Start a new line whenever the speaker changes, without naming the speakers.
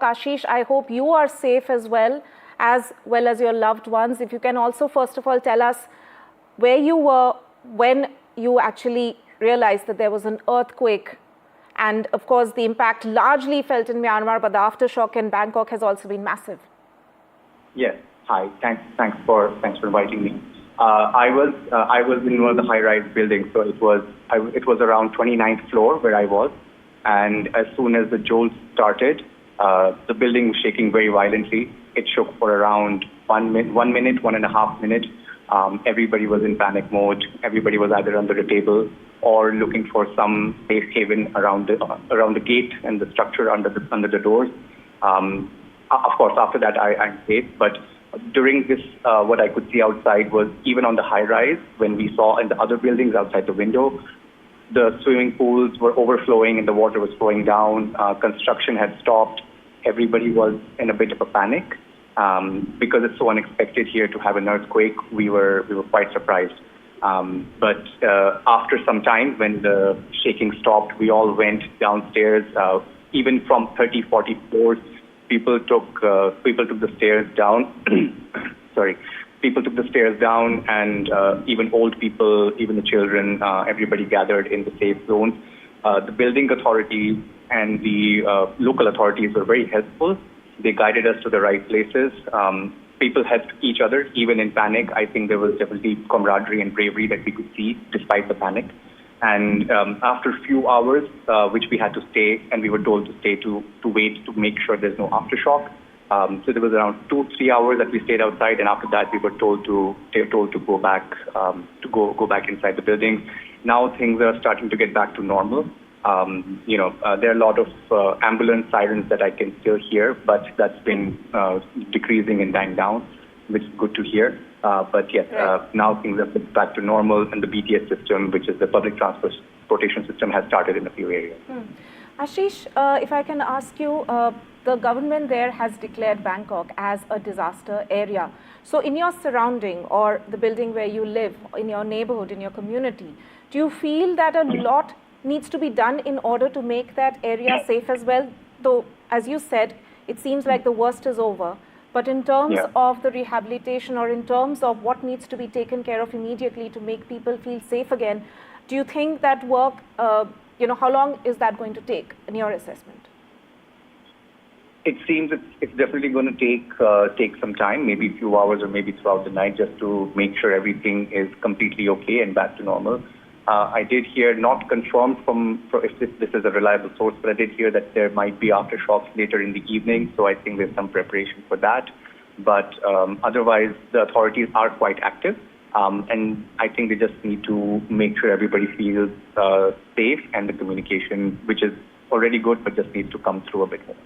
Ashish, I hope you are safe as well as your loved ones. If you can also, first of all, tell us where you were when you actually realized that there was an earthquake. And of course, the impact largely felt in Myanmar, but the aftershock in Bangkok has also been massive.
Yes. Hi. Thanks for inviting me. I was in one of the high-rise buildings, so it was around 29th floor where I was, and as soon as the jolt started, the building was shaking very violently. It shook for around 1 minute, 1.5 minutes. Everybody was in panic mode. Everybody was either under the table or looking for some safe haven around the gate and the structure under the doors. Of course, after that, I'm safe. But during this, what I could see outside was even on the high rise, when we saw in the other buildings outside the window, the swimming pools were overflowing and the water was flowing down. Construction had stopped. Everybody was in a bit of a panic. Because it's so unexpected here to have an earthquake, we were quite surprised. But after some time, when the shaking stopped, we all went downstairs. Even from 30, 40 floors, people took the stairs down. Sorry, people took the stairs down, and even old people, even the children, everybody gathered in the safe zones. The building authorities and the local authorities were very helpful. They guided us to the right places. People helped each other, even in panic. I think there was definitely camaraderie and bravery that we could see despite the panic. And after a few hours, which we had to stay, and we were told to stay to wait to make sure there's no aftershock. So there was around 2-3 hours that we stayed outside, and after that we were told to go back go back inside the building. Now things are starting to get back to normal. There are a lot of ambulance sirens that I can still hear, but that's been decreasing and dying down, which is good to hear. But yes, now things are back to normal, and the BTS system, which is the public transportation system, has started in a few areas.
Ashish, if I can ask you, the government there has declared Bangkok as a disaster area. So in your surrounding or the building where you live, in your neighborhood, in your community, do you feel that a lot needs to be done in order to make that area safe as well? Though, as you said, it seems like the worst is over. But in terms of the rehabilitation, or in terms of what needs to be taken care of immediately to make people feel safe again, do you think that work, how long is that going to take in your assessment?
It seems it's definitely going to take some time, maybe a few hours or maybe throughout the night, just to make sure everything is completely okay and back to normal. I did hear, not confirmed if this is a reliable source, but I did hear that there might be aftershocks later in the evening, so I think there's some preparation for that. But otherwise, the authorities are quite active, and I think they just need to make sure everybody feels safe, and the communication, which is already good, but just needs to come through a bit more.